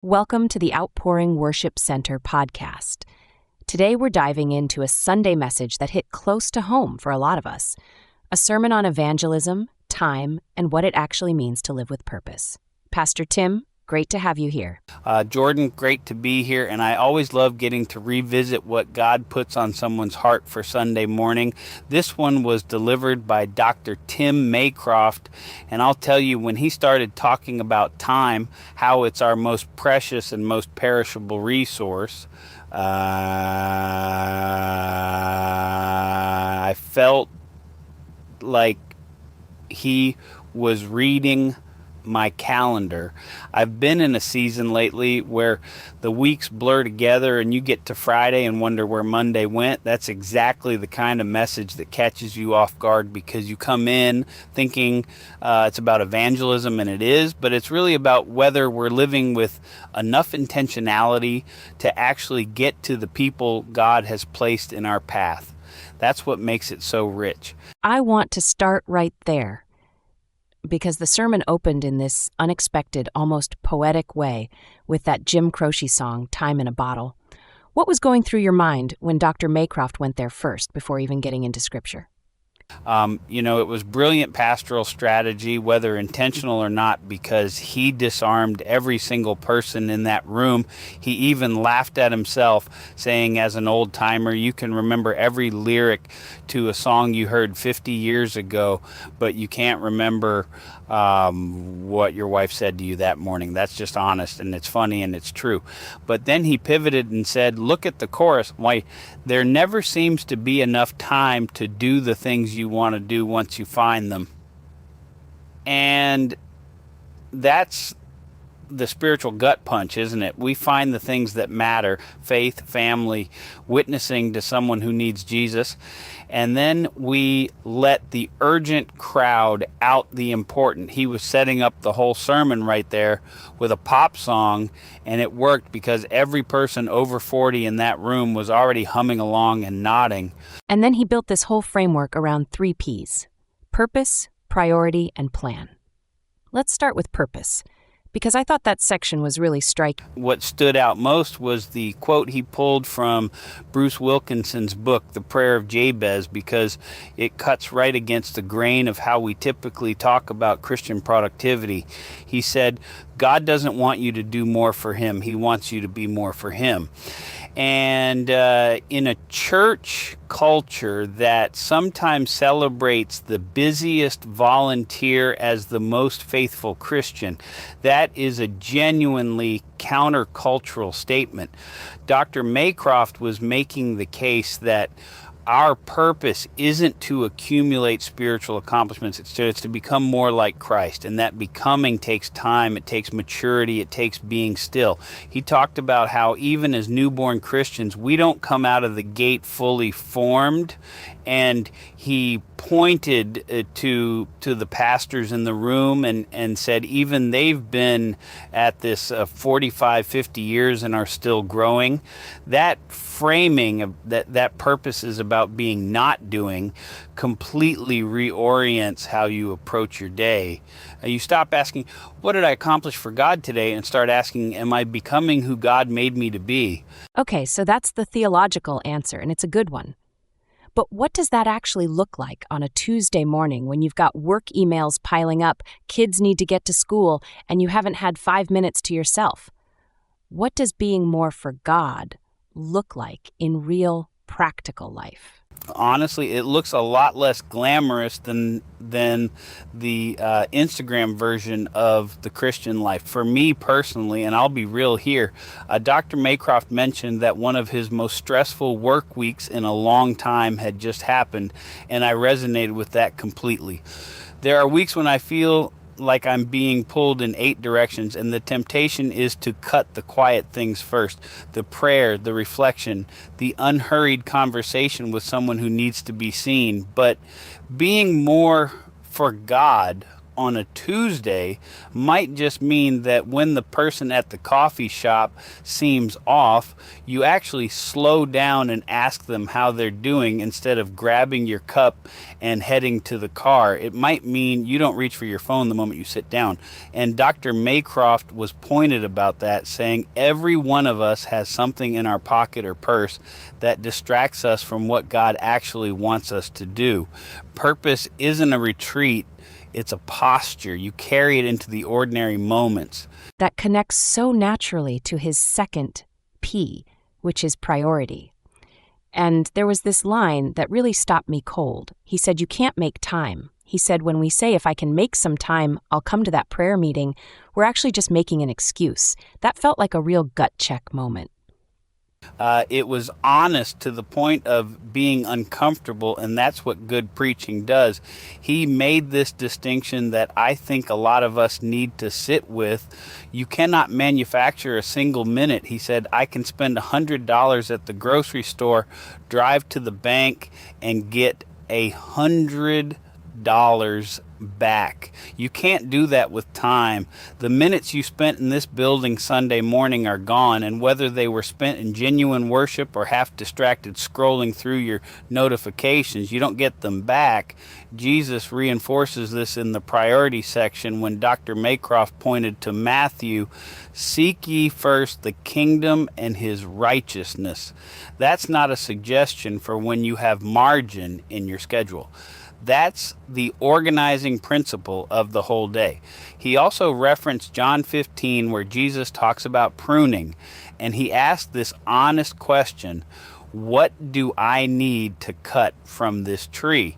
Welcome to the Outpouring Worship Center podcast. Today we're diving into a Sunday message that hit close to home for a lot of us, a sermon on evangelism, time, and what it actually means to live with purpose. Pastor Tim, great to have you here. Jordan, great to be here, and I always love getting to revisit what God puts on someone's heart for Sunday morning. This one was delivered by Dr. Tim Maycroft, and I'll tell you, when he started talking about time, how it's our most precious and most perishable resource, I felt like he was reading my calendar. I've been in a season lately where the weeks blur together and you get to Friday and wonder where Monday went. That's exactly the kind of message that catches you off guard, because you come in thinking it's about evangelism, and it is, but it's really about whether we're living with enough intentionality to actually get to the people God has placed in our path. That's what makes it so rich. I want to start right there, because the sermon opened in this unexpected, almost poetic way with that Jim Croce song, Time in a Bottle. What was going through your mind when Dr. Maycroft went there first before even getting into Scripture? It was brilliant pastoral strategy, whether intentional or not, because he disarmed every single person in that room. He even laughed at himself, saying, as an old timer, you can remember every lyric to a song you heard 50 years ago, but you can't remember what your wife said to you that morning. That's just honest, and it's funny, and it's true. But then he pivoted and said, look at the chorus. Why, there never seems to be enough time to do the things you want to do once you find them. And that's the spiritual gut punch, isn't it? We find the things that matter: faith, family, witnessing to someone who needs Jesus. And then we let the urgent crowd out the important. He was setting up the whole sermon right there with a pop song, and it worked because every person over 40 in that room was already humming along and nodding. And then he built this whole framework around 3 P's: purpose, priority, and plan. Let's start with purpose, because I thought that section was really striking. What stood out most was the quote he pulled from Bruce Wilkinson's book, The Prayer of Jabez, because it cuts right against the grain of how we typically talk about Christian productivity. He said, God doesn't want you to do more for him. He wants you to be more for him. And in a church culture that sometimes celebrates the busiest volunteer as the most faithful Christian, that is a genuinely countercultural statement. Dr. Maycroft was making the case that our purpose isn't to accumulate spiritual accomplishments. It's to become more like Christ. And that becoming takes time, it takes maturity, it takes being still. He talked about how even as newborn Christians, we don't come out of the gate fully formed. And he pointed to the pastors in the room and said even they've been at this 45, 50 years and are still growing. That framing of that purpose is about being not doing completely reorients how you approach your day. You stop asking, what did I accomplish for God today? And start asking, am I becoming who God made me to be? Okay, so that's the theological answer, and it's a good one. But what does that actually look like on a Tuesday morning when you've got work emails piling up, kids need to get to school, and you haven't had 5 minutes to yourself? What does being more for God look like in real, practical life? Honestly, it looks a lot less glamorous than the Instagram version of the Christian life. For me personally, and I'll be real here, Dr. Maycroft mentioned that one of his most stressful work weeks in a long time had just happened, and I resonated with that completely. There are weeks when I feel like I'm being pulled in 8 directions, and the temptation is to cut the quiet things first: the prayer, the reflection, the unhurried conversation with someone who needs to be seen. But being more for God on a Tuesday might just mean that when the person at the coffee shop seems off, you actually slow down and ask them how they're doing instead of grabbing your cup and heading to the car. It might mean you don't reach for your phone the moment you sit down. And Dr. Maycroft was pointed about that, saying every one of us has something in our pocket or purse that distracts us from what God actually wants us to do. Purpose isn't a retreat, it's a posture. You carry it into the ordinary moments. That connects so naturally to his second P, which is priority. And there was this line that really stopped me cold. He said, "You can't make time." He said, when we say, "If I can make some time, I'll come to that prayer meeting," we're actually just making an excuse. That felt like a real gut check moment. It was honest to the point of being uncomfortable, and that's what good preaching does. He made this distinction that I think a lot of us need to sit with. You cannot manufacture a single minute. He said, I can spend $100 at the grocery store, drive to the bank, and get $100 back. You can't do that with time. The minutes you spent in this building Sunday morning are gone, and whether they were spent in genuine worship or half distracted scrolling through your notifications, you don't get them back. Jesus reinforces this in the priority section when Dr. Maycroft pointed to Matthew, "Seek ye first the kingdom and his righteousness." That's not a suggestion for when you have margin in your schedule. That's the organizing principle of the whole day. He also referenced John 15, where Jesus talks about pruning, and he asked this honest question, what do I need to cut from this tree?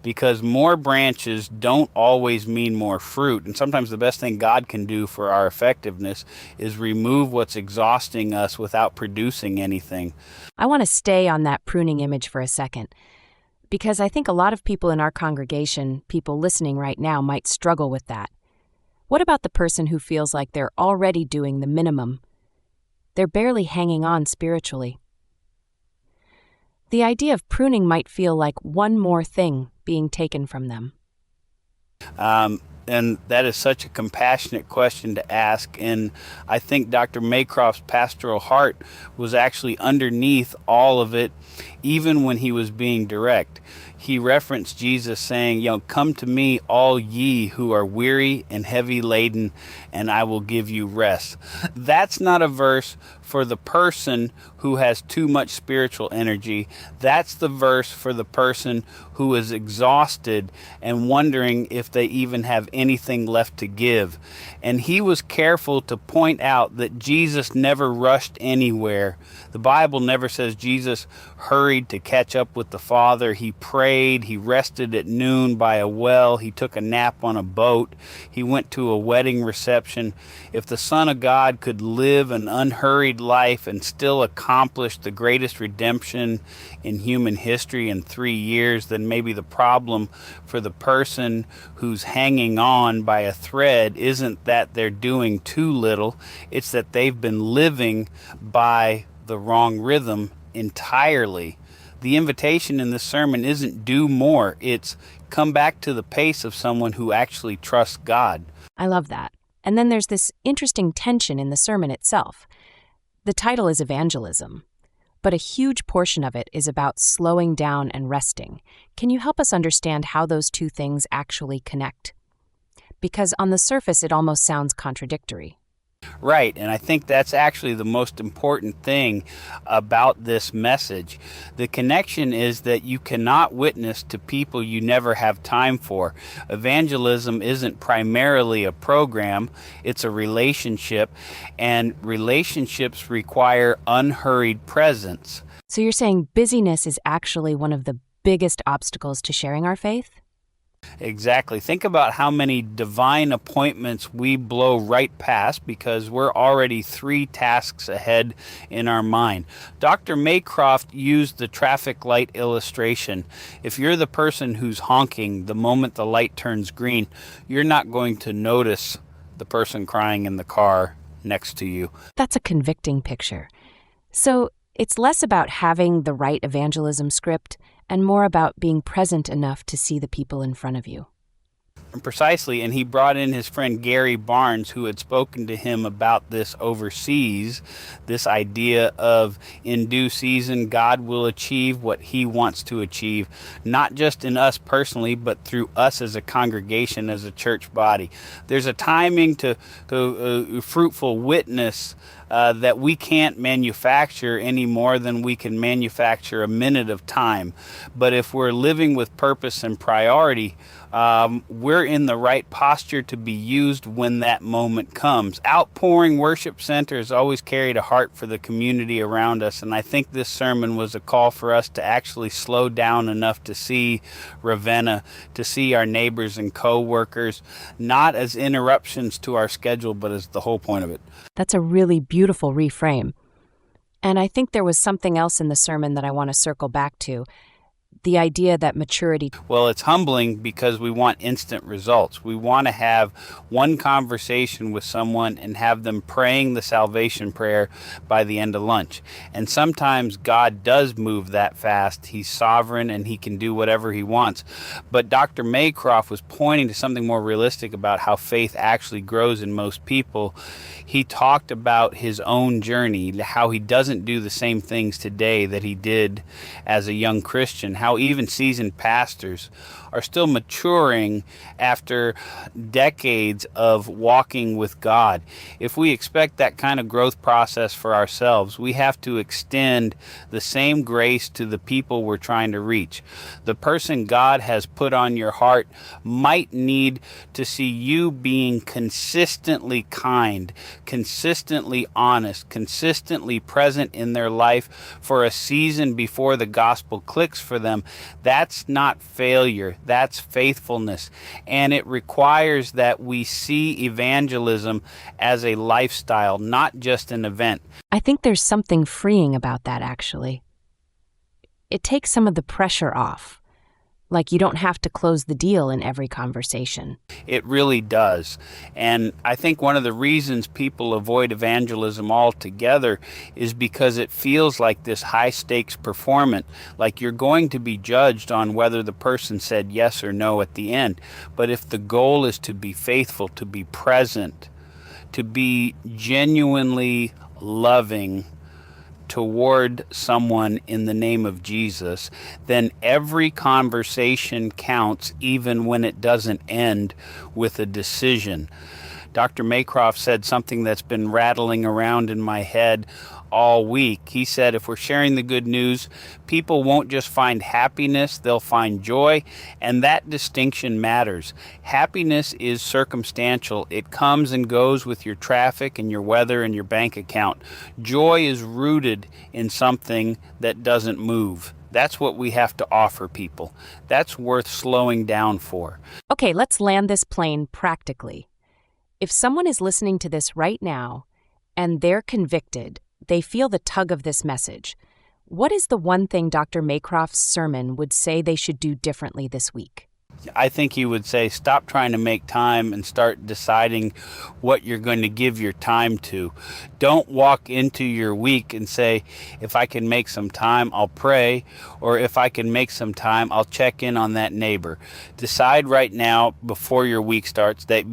Because more branches don't always mean more fruit, and sometimes the best thing God can do for our effectiveness is remove what's exhausting us without producing anything. I want to stay on that pruning image for a second, because I think a lot of people in our congregation, people listening right now, might struggle with that. What about the person who feels like they're already doing the minimum? They're barely hanging on spiritually. The idea of pruning might feel like one more thing being taken from them. And that is such a compassionate question to ask. And I think Dr. Maycroft's pastoral heart was actually underneath all of it, even when he was being direct. He referenced Jesus saying, come to me, all ye who are weary and heavy laden, and I will give you rest. That's not a verse for the person who has too much spiritual energy. That's the verse for the person who is exhausted and wondering if they even have anything left to give. And he was careful to point out that Jesus never rushed anywhere. The Bible never says Jesus hurried to catch up with the Father. He prayed. He rested at noon by a well. He took a nap on a boat. He went to a wedding reception. If the Son of God could live an unhurried life and still accomplish the greatest redemption in human history in 3 years, then maybe the problem for the person who's hanging on by a thread isn't that they're doing too little. It's that they've been living by the wrong rhythm entirely. The invitation in this sermon isn't do more. It's come back to the pace of someone who actually trusts God. I love that. And then there's this interesting tension in the sermon itself. The title is Evangelism, but a huge portion of it is about slowing down and resting. Can you help us understand how those two things actually connect? Because on the surface, it almost sounds contradictory. Right, and I think that's actually the most important thing about this message. The connection is that you cannot witness to people you never have time for. Evangelism isn't primarily a program, it's a relationship, and relationships require unhurried presence. So you're saying busyness is actually one of the biggest obstacles to sharing our faith? Exactly. Think about how many divine appointments we blow right past because we're already 3 tasks ahead in our mind. Dr. Maycroft used the traffic light illustration. If you're the person who's honking the moment the light turns green, you're not going to notice the person crying in the car next to you. That's a convicting picture. So it's less about having the right evangelism script and more about being present enough to see the people in front of you. Precisely, and he brought in his friend Gary Barnes, who had spoken to him about this overseas, this idea of in due season, God will achieve what he wants to achieve, not just in us personally, but through us as a congregation, as a church body. There's a timing to fruitful witness that we can't manufacture any more than we can manufacture a minute of time. But if we're living with purpose and priority, we're in the right posture to be used when that moment comes. Outpouring Worship Center has always carried a heart for the community around us, and I think this sermon was a call for us to actually slow down enough to see Ravenna, to see our neighbors and co-workers, not as interruptions to our schedule, but as the whole point of it. That's a really beautiful reframe. And I think there was something else in the sermon that I want to circle back to. The idea that maturity... Well, it's humbling because we want instant results. We want to have one conversation with someone and have them praying the salvation prayer by the end of lunch. And sometimes God does move that fast. He's sovereign and he can do whatever he wants. But Dr. Maycroft was pointing to something more realistic about how faith actually grows in most people. He talked about his own journey, how he doesn't do the same things today that he did as a young Christian, how even seasoned pastors are still maturing after decades of walking with God. If we expect that kind of growth process for ourselves, we have to extend the same grace to the people we're trying to reach. The person God has put on your heart might need to see you being consistently kind, consistently honest, consistently present in their life for a season before the gospel clicks for them. That's not failure. That's faithfulness. And it requires that we see evangelism as a lifestyle, not just an event. I think there's something freeing about that, actually. It takes some of the pressure off. Like you don't have to close the deal in every conversation. It really does. And I think one of the reasons people avoid evangelism altogether is because it feels like this high-stakes performance, like you're going to be judged on whether the person said yes or no at the end. But if the goal is to be faithful, to be present, to be genuinely loving toward someone in the name of Jesus, then every conversation counts, even when it doesn't end with a decision. Dr. Maycroft said something that's been rattling around in my head all week. He said, if we're sharing the good news, people won't just find happiness, they'll find joy, and that distinction matters. Happiness is circumstantial. It comes and goes with your traffic and your weather and your bank account. Joy is rooted in something that doesn't move. That's what we have to offer people. That's worth slowing down for. Okay, let's land this plane practically. If someone is listening to this right now and they're convicted, they feel the tug of this message, what is the one thing Dr. Maycroft's sermon would say they should do differently this week? I think he would say, stop trying to make time and start deciding what you're going to give your time to. Don't walk into your week and say, if I can make some time, I'll pray, or if I can make some time, I'll check in on that neighbor. Decide right now, before your week starts, that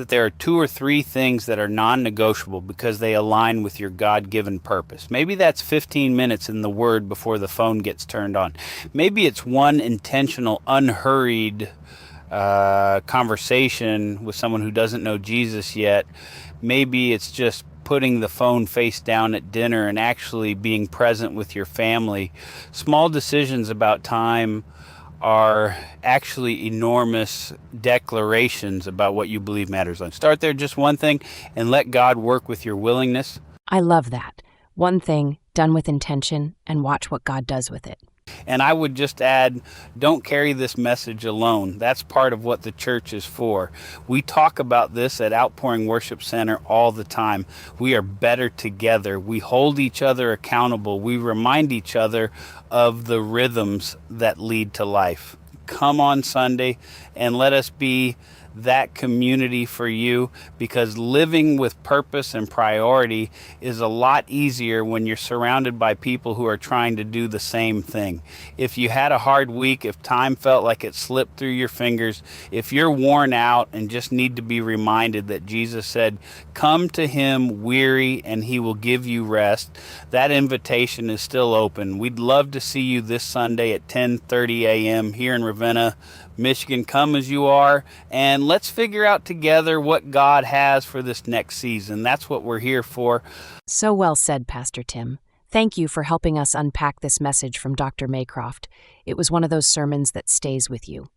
there are 2 or 3 things that are non-negotiable because they align with your God-given purpose. Maybe that's 15 minutes in the Word before the phone gets turned on. Maybe it's one intentional, unhurried conversation with someone who doesn't know Jesus yet. Maybe it's just putting the phone face down at dinner and actually being present with your family. Small decisions about time are actually enormous declarations about what you believe matters. Start there, just one thing, and let God work with your willingness. I love that. One thing, done with intention, and watch what God does with it. And I would just add, don't carry this message alone. That's part of what the church is for. We talk about this at Outpouring Worship Center all the time. We are better together. We hold each other accountable. We remind each other of the rhythms that lead to life. Come on Sunday and let us be that community for you, because living with purpose and priority is a lot easier when you're surrounded by people who are trying to do the same thing. If you had a hard week, if time felt like it slipped through your fingers, if you're worn out and just need to be reminded that Jesus said, "Come to him weary and he will give you rest," that invitation is still open. We'd love to see you this Sunday at 10:30 a.m. here in Ravenna, Michigan. Come as you are, and let's figure out together what God has for this next season. That's what we're here for. So well said, Pastor Tim. Thank you for helping us unpack this message from Dr. Maycroft. It was one of those sermons that stays with you.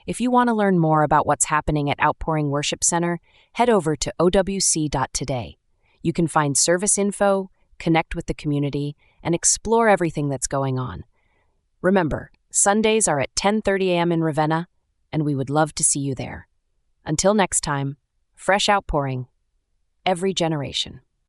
If you want to learn more about what's happening at Outpouring Worship Center, head over to owc.today. You can find service info, connect with the community, and explore everything that's going on. Remember, Sundays are at 10:30 a.m. in Ravenna, and we would love to see you there. Until next time, fresh outpouring, every generation.